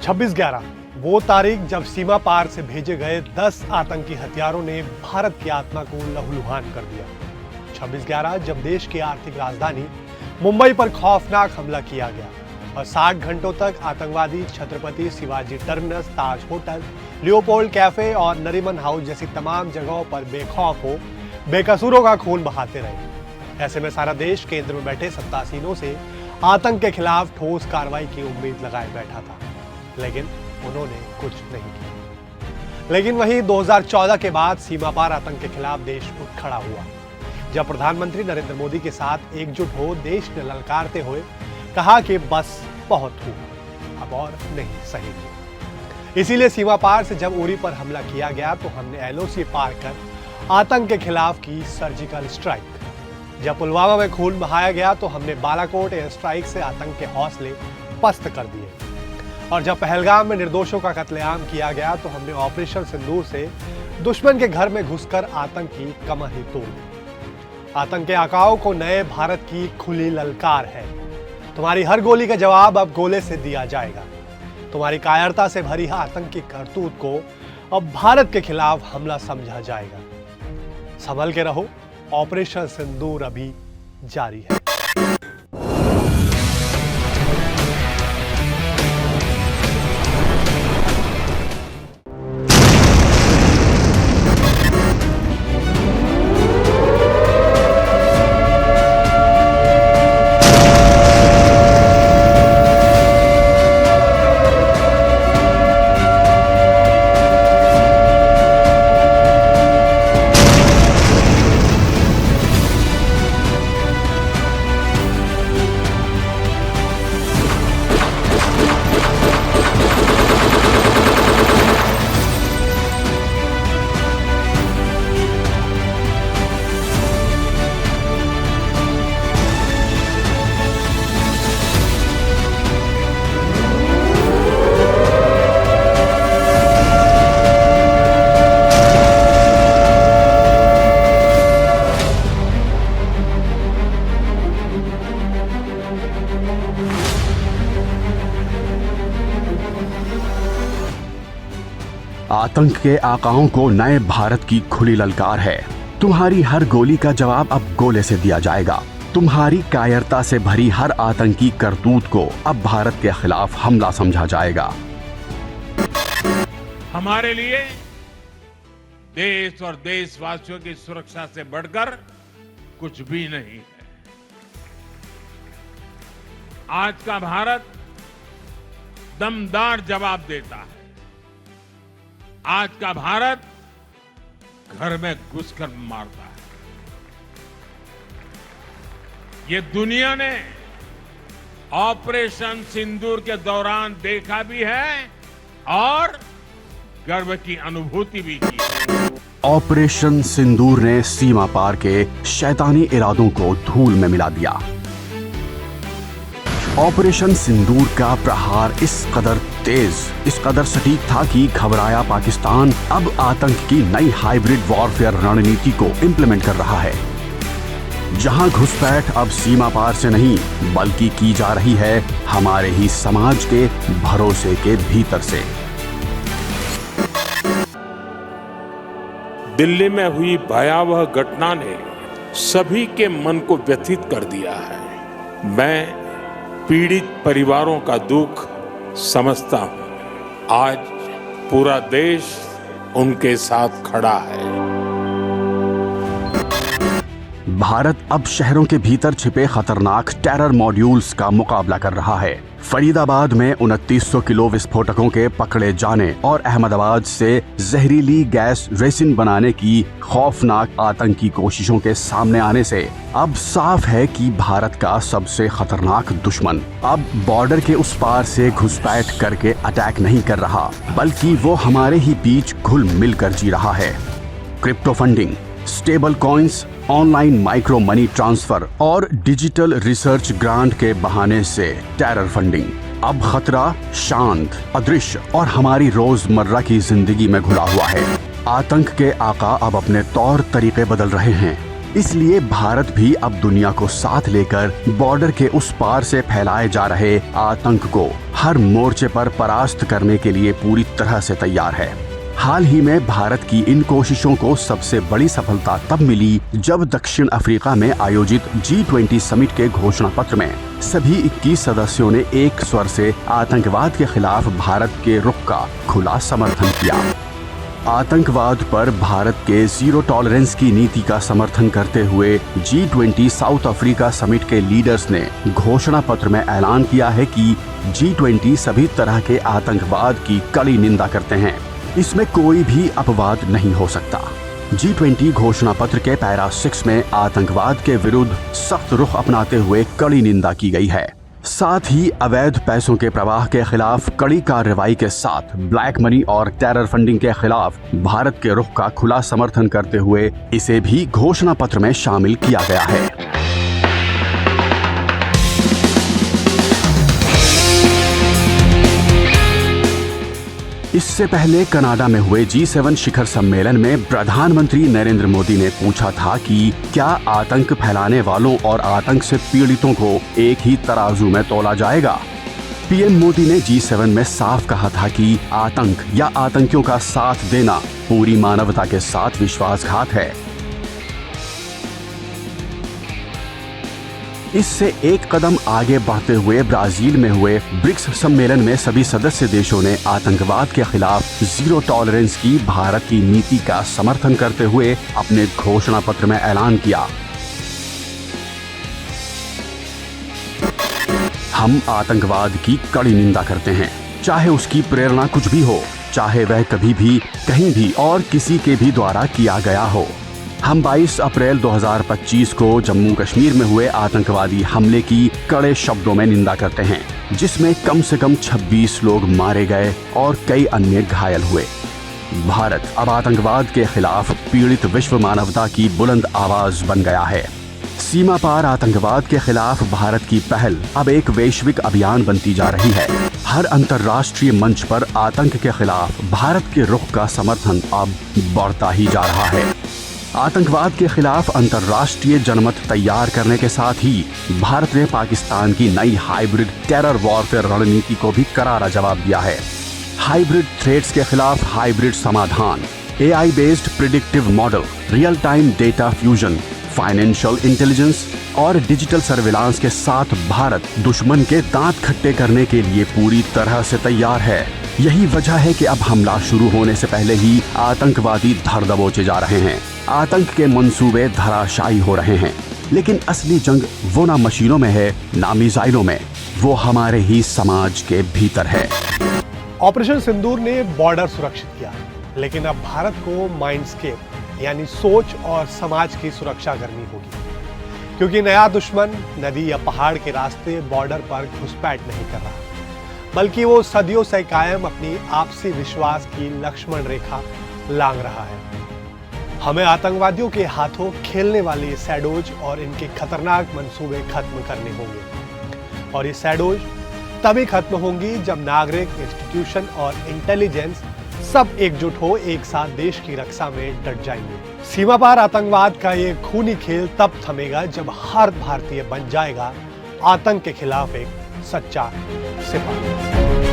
26/11 वो तारीख जब सीमा पार से भेजे गए 10 आतंकी हथियारों ने भारत की आत्मा को लहूलुहान कर दिया। 26/11 जब देश की आर्थिक राजधानी मुंबई पर खौफनाक हमला किया गया और 60 घंटों तक आतंकवादी छत्रपति शिवाजी टर्मिनस, ताज होटल, लियोपोल्ड कैफे और नरीमन हाउस जैसी तमाम जगहों पर बेखौफ हो बेकसूरों का खून बहाते रहे। ऐसे में सारा देश केंद्र में बैठे सत्तासीनों से आतंक के खिलाफ ठोस कार्रवाई की उम्मीद लगाए बैठा था, लेकिन उन्होंने कुछ नहीं किया। लेकिन वहीं 2014 के बाद सीमा पार आतंक के खिलाफ देश उठ खड़ा हुआ, जब प्रधानमंत्री नरेंद्र मोदी के साथ एकजुट हो देश ने ललकारते हुए कहा कि बस बहुत हुआ, अब और नहीं सहेंगे। इसीलिए सीमा पार से जब उरी पर हमला किया गया तो हमने LOC पार कर आतंक के खिलाफ की सर्जिकल स्ट्राइक। जब पुलवामा में खून बहाया गया तो हमने बालाकोट एयर स्ट्राइक से आतंक के हौसले पस्त कर दिए, और जब पहलगाम में निर्दोषों का कत्लेआम किया गया तो हमने ऑपरेशन सिंदूर से दुश्मन के घर में घुसकर आतंक की कमर ही तोड़ दी। आतंक के आकाओं को नए भारत की खुली ललकार है। तुम्हारी हर गोली का जवाब अब गोले से दिया जाएगा। तुम्हारी कायरता से भरी आतंक की करतूत को अब भारत के खिलाफ हमला समझा जाएगा। संभल के रहो, ऑपरेशन सिंदूर अभी जारी है। आतंक के आकाओं को नए भारत की खुली ललकार है। तुम्हारी हर गोली का जवाब अब गोले से दिया जाएगा। तुम्हारी कायरता से भरी हर आतंकी करतूत को अब भारत के खिलाफ हमला समझा जाएगा। हमारे लिए देश और देशवासियों की सुरक्षा से बढ़कर कुछ भी नहीं है। आज का भारत दमदार जवाब देता है। आज का भारत घर में घुसकर मारता है। ये दुनिया ने ऑपरेशन सिंदूर के दौरान देखा भी है और गर्व की अनुभूति भी की है। ऑपरेशन सिंदूर ने सीमा पार के शैतानी इरादों को धूल में मिला दिया। ऑपरेशन सिंदूर का प्रहार इस कदर तेज, इस कदर सटीक था कि घबराया पाकिस्तान अब आतंक की नई हाइब्रिड वॉरफेयर रणनीति को इंप्लीमेंट कर रहा है, जहां घुसपैठ अब सीमा पार से नहीं बल्कि की जा रही है हमारे ही समाज के भरोसे के भीतर से। दिल्ली में हुई भयावह घटना ने सभी के मन को व्यथित कर दिया है। मैं पीड़ित परिवारों का दुख समझता हूं। आज पूरा देश उनके साथ खड़ा है। भारत अब शहरों के भीतर छिपे खतरनाक टेरर मॉड्यूल्स का मुकाबला कर रहा है। फरीदाबाद में 2900 किलो विस्फोटकों के पकड़े जाने और अहमदाबाद से जहरीली गैस रेसिन बनाने की खौफनाक आतंकी कोशिशों के सामने आने से अब साफ है कि भारत का सबसे खतरनाक दुश्मन अब बॉर्डर के उस पार से घुसपैठ करके अटैक नहीं कर रहा, बल्कि वो हमारे ही बीच घुल मिल कर जी रहा है। Crypto funding, stable coins, online micro money transfer और डिजिटल रिसर्च ग्रांट के बहाने से टेरर फंडिंग। अब खतरा शांत, अदृश्य और हमारी रोजमर्रा की जिंदगी में घुला हुआ है। आतंक के आका अब अपने तौर तरीके बदल रहे हैं। इसलिए भारत भी अब दुनिया को साथ लेकर बॉर्डर के उस पार से फैलाए जा रहे आतंक को हर मोर्चे पर परास्त करने के लिए पूरी तरह से तैयार है। हाल ही में भारत की इन कोशिशों को सबसे बड़ी सफलता तब मिली जब दक्षिण अफ्रीका में आयोजित G20 समिट के घोषणा पत्र में सभी 21 सदस्यों ने एक स्वर से आतंकवाद के खिलाफ भारत के रुख का खुला समर्थन किया। आतंकवाद पर भारत के जीरो टॉलरेंस की नीति का समर्थन करते हुए G20 साउथ अफ्रीका समिट के लीडर्स ने घोषणा पत्र में ऐलान किया है कि G20 सभी तरह के आतंकवाद की कड़ी निंदा करते हैं। इसमें कोई भी अपवाद नहीं हो सकता। G20 घोषणा पत्र के पैरा 6 में आतंकवाद के विरुद्ध सख्त रुख अपनाते हुए कड़ी निंदा की गई है। साथ ही अवैध पैसों के प्रवाह के खिलाफ कड़ी कार्रवाई के साथ ब्लैक मनी और टेरर फंडिंग के खिलाफ भारत के रुख का खुला समर्थन करते हुए इसे भी घोषणा पत्र में शामिल किया गया है। इससे पहले कनाडा में हुए G7 शिखर सम्मेलन में प्रधानमंत्री नरेंद्र मोदी ने पूछा था कि क्या आतंक फैलाने वालों और आतंक से पीड़ितों को एक ही तराजू में तोला जाएगा। पीएम मोदी ने G7 में साफ कहा था कि आतंक या आतंकियों का साथ देना पूरी मानवता के साथ विश्वासघात है। इससे एक कदम आगे बढ़ते हुए ब्राजील में हुए ब्रिक्स सम्मेलन में सभी सदस्य देशों ने आतंकवाद के खिलाफ जीरो टॉलरेंस की भारत की नीति का समर्थन करते हुए अपने घोषणा पत्र में ऐलान किया। हम आतंकवाद की कड़ी निंदा करते हैं, चाहे उसकी प्रेरणा कुछ भी हो, चाहे वह कभी भी कहीं भी और किसी के भी द्वारा किया गया हो। हम 22 अप्रैल 2025 को जम्मू कश्मीर में हुए आतंकवादी हमले की कड़े शब्दों में निंदा करते हैं, जिसमें कम से कम 26 लोग मारे गए और कई अन्य घायल हुए। भारत अब आतंकवाद के खिलाफ पीड़ित विश्व मानवता की बुलंद आवाज बन गया है। सीमा पार आतंकवाद के खिलाफ भारत की पहल अब एक वैश्विक अभियान बनती जा रही है। हर अंतर्राष्ट्रीय मंच पर आतंक के खिलाफ भारत के रुख का समर्थन अब बढ़ता ही जा रहा है। आतंकवाद के खिलाफ अंतर्राष्ट्रीय जनमत तैयार करने के साथ ही भारत ने पाकिस्तान की नई हाइब्रिड टेरर वॉरफेयर रणनीति को भी करारा जवाब दिया है। हाइब्रिड थ्रेट्स के खिलाफ हाइब्रिड समाधान, AI based predictive model, real time data fusion, financial intelligence और डिजिटल सर्विलांस के साथ भारत दुश्मन के दांत खट्टे करने के लिए पूरी तरह से तैयार है। यही वजह है कि अब हमला शुरू होने से पहले ही आतंकवादी धर दबोचे जा रहे हैं। आतंक के मंसूबे धराशायी हो रहे हैं, लेकिन असली जंग वो ना मशीनों में है ना मिसाइलों में, वो हमारे ही समाज के भीतर है। ऑपरेशन सिंदूर ने बॉर्डर सुरक्षित किया, लेकिन अब भारत को माइंडस्केप यानी सोच और समाज की सुरक्षा करनी होगी, क्योंकि नया दुश्मन नदी या पहाड़ के रास्ते बॉर्डर पर घुसपैठ नहीं कर रहा, बल्कि वो सदियों से कायम अपनी आपसी विश्वास की लक्ष्मण रेखा लांघ रहा है। हमें आतंकवादियों के हाथों खेलने वाले शैडोज और इनके खतरनाक मंसूबे खत्म करने होंगे, और ये शैडोज तभी खत्म होंगी जब नागरिक, इंस्टीट्यूशन और इंटेलिजेंस सब एकजुट हो, एक साथ देश की रक्षा में डट जाएंगे। सीमा पार आतंकवाद का ये खूनी खेल तब थमेगा जब हर भारतीय बन जाएगा आतंक के खिलाफ एक सच्चा सिपाही।